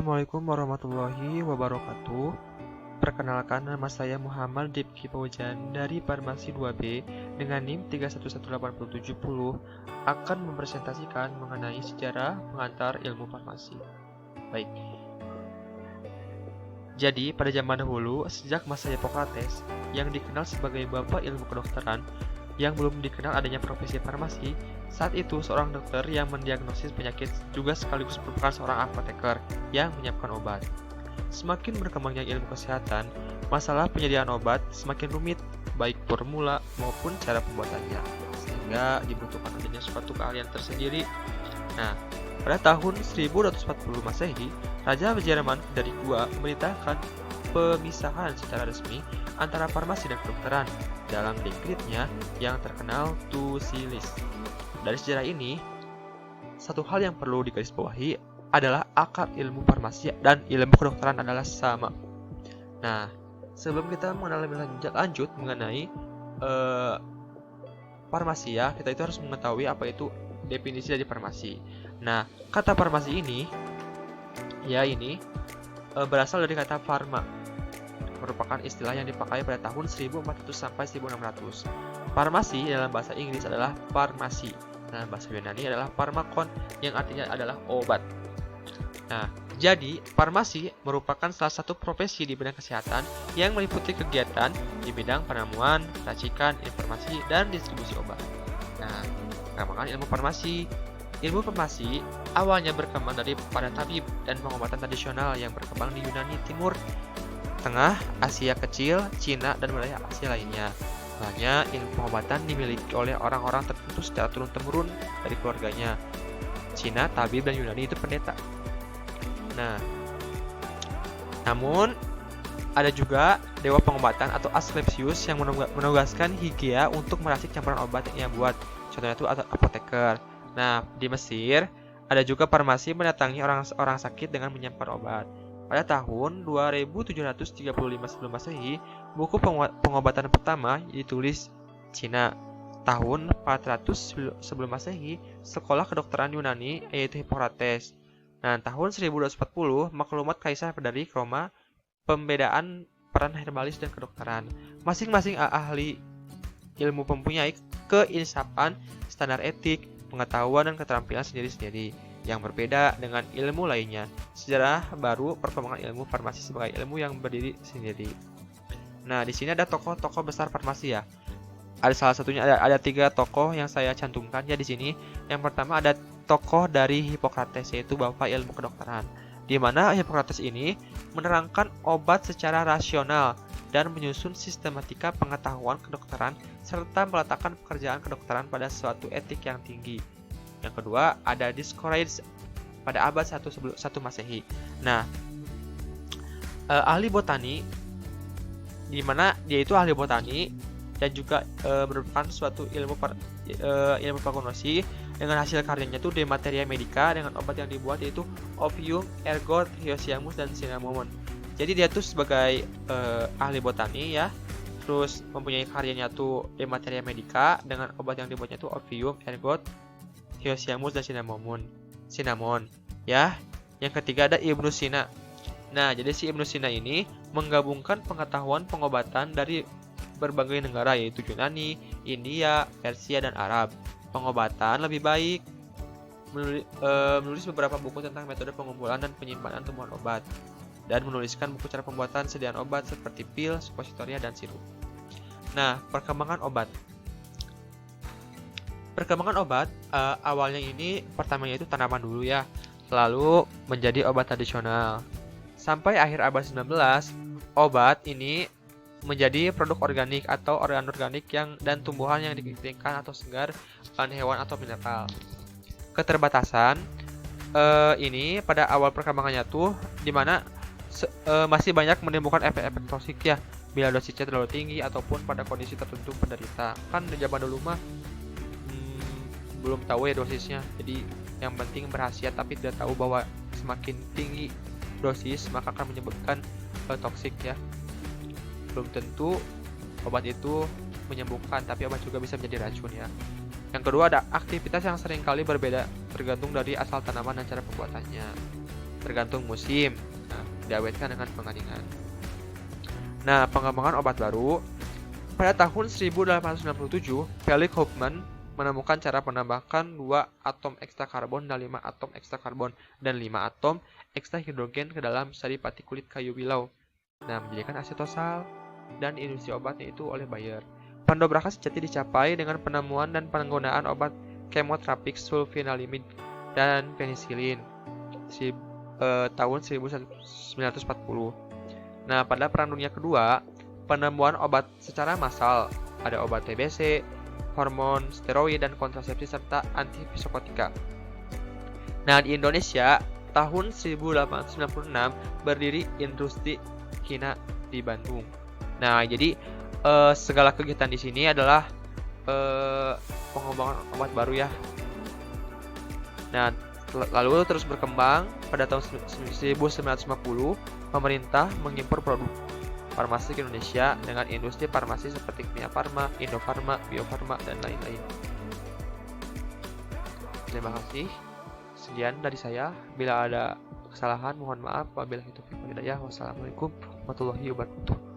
Assalamualaikum warahmatullahi wabarakatuh. Perkenalkan, nama saya Muhammad Dipki Paujan dari Farmasi 2B dengan NIM 311870 akan mempresentasikan mengenai sejarah pengantar ilmu farmasi. Baik. Jadi, pada zaman dahulu, sejak masa Hippocrates yang dikenal sebagai bapak ilmu kedokteran, yang belum dikenal adanya profesi farmasi, saat itu seorang dokter yang mendiagnosis penyakit juga sekaligus merupakan seorang apoteker yang menyiapkan obat. Semakin berkembangnya ilmu kesehatan, masalah penyediaan obat semakin rumit, baik formula maupun cara pembuatannya, sehingga dibutuhkan adanya suatu keahlian tersendiri. Nah, pada tahun 1240 Masehi, Raja Jerman dari II memerintahkan pemisahan secara resmi antara farmasi dan kedokteran dalam dekretnya yang terkenal Thucydides. Dari sejarah ini, satu hal yang perlu digarisbawahi adalah akar ilmu farmasi dan ilmu kedokteran adalah sama. Nah, sebelum kita mengenal lebih lanjut mengenai farmasi ya, kita itu harus mengetahui apa itu definisi dari farmasi. Nah, kata farmasi ini berasal dari kata pharma, merupakan istilah yang dipakai pada tahun 1400 sampai 1600. Farmasi dalam bahasa Inggris adalah farmasi. Dalam bahasa Yunani adalah pharmakon, yang artinya adalah obat. Nah, jadi farmasi merupakan salah satu profesi di bidang kesehatan yang meliputi kegiatan di bidang penemuan, racikan, informasi, dan distribusi obat. Nah, perkembangan ilmu farmasi. Ilmu farmasi awalnya berkembang dari para tabib dan pengobatan tradisional yang berkembang di Yunani Timur Tengah, Asia Kecil, Cina, dan wilayah Asia lainnya. Hanya ilmu pengobatan dimiliki oleh orang-orang tertentu secara turun-temurun dari keluarganya. Cina, tabib, dan Yunani itu pendeta. Nah, namun ada juga dewa pengobatan atau Asklepios yang menugaskan Hygieia untuk meracik campuran obat yang ia buat. Contohnya itu apoteker. Nah, di Mesir ada juga farmasi mendatangi orang sakit dengan menyiapkan obat. Pada tahun 2735 sebelum Masehi, buku pengobatan pertama ditulis Cina. Tahun 400 sebelum Masehi, sekolah kedokteran Yunani yaitu Hippocrates. Nah, tahun 1240, maklumat Kaisar dari Roma pembedaan peran herbalis dan kedokteran. Masing-masing ahli ilmu mempunyai keinsafan, standar etik, pengetahuan dan keterampilan sendiri-sendiri yang berbeda dengan ilmu lainnya. Sejarah baru perkembangan ilmu farmasi sebagai ilmu yang berdiri sendiri. Nah, di sini ada tokoh-tokoh besar farmasi ya. Ada salah satunya ada 3 tokoh yang saya cantumkan ya di sini. Yang pertama ada tokoh dari Hippocrates, yaitu bapak ilmu kedokteran. Di mana Hippocrates ini menerangkan obat secara rasional dan menyusun sistematika pengetahuan kedokteran serta meletakkan pekerjaan kedokteran pada suatu etik yang tinggi. Yang kedua ada Dioscorides pada abad 1 Masehi. Nah, ahli botani, di mana dia itu ahli botani dan juga merupakan suatu ilmu farmasi dengan hasil karyanya itu De Materia Medica dengan obat yang dibuat yaitu Opium, Ergot, Hyoscyamus, dan Cinnamomum. Jadi dia tuh sebagai ahli botani ya, terus mempunyai karyanya tuh De Materia Medica dengan obat yang dibuatnya tuh Opium, Ergot, Hyoscyamus, dan Cinnamon ya. Yang ketiga ada Ibnu Sina. Nah, jadi si Ibnu Sina ini menggabungkan pengetahuan pengobatan dari berbagai negara yaitu Yunani, India, Persia, dan Arab. Pengobatan lebih baik, menulis beberapa buku tentang metode pengumpulan dan penyimpanan tumbuhan obat, dan menuliskan buku cara pembuatan sediaan obat seperti pil, suppositoria, dan sirup. Nah, perkembangan obat. Awalnya ini pertamanya itu tanaman dulu ya, lalu menjadi obat tradisional. Sampai akhir abad 19, obat ini menjadi produk organik atau organ-organik dan tumbuhan yang dikeringkan atau segar, bahan hewan atau mineral. Keterbatasan ini pada awal perkembangannya tuh dimana masih banyak menimbulkan efek-efek toksik ya bila dosisnya terlalu tinggi ataupun pada kondisi tertentu penderita. Kan di zaman dulu mah belum tahu ya dosisnya, jadi yang penting berkhasiat, tapi tidak tahu bahwa semakin tinggi dosis maka akan menyebabkan toksik ya. Belum tentu obat itu menyembuhkan, tapi obat juga bisa menjadi racun ya. Yang kedua ada aktivitas yang seringkali berbeda tergantung dari asal tanaman dan cara pembuatannya. tergantung musim. Nah, diawetkan dengan pengeringan. Nah, pengembangan obat baru. Pada tahun 1897, Felix Hoffmann menemukan cara menambahkan 2 atom ekstra karbon dan 5 atom ekstra karbon dan 5 atom ekstra hidrogen ke dalam sari pati kulit kayu wilau. Nah, menjadikan asetosal dan industri obatnya itu oleh Bayer. Pendobrakan sejati dicapai dengan penemuan dan penggunaan obat kemoterapi sulfanilamid dan penisilin tahun 1940. Nah, pada Perang Dunia Kedua, penemuan obat secara massal, ada obat TBC, hormon steroid dan kontrasepsi serta antipsikotika. Nah, di Indonesia, tahun 1896 berdiri industri Kina di Bandung. Nah, jadi segala kegiatan di sini adalah pengembangan obat baru ya. Nah, lalu terus berkembang. Pada tahun 1950, pemerintah mengimpor produk farmasi ke Indonesia dengan industri farmasi seperti Kimia Farma, Indofarma, Bio Farma, dan lain-lain. Terima kasih. Sekian dari saya. Bila ada kesalahan, mohon maaf. Wabillahi taufiq wal hidayah. Wassalamualaikum warahmatullahi wabarakatuh.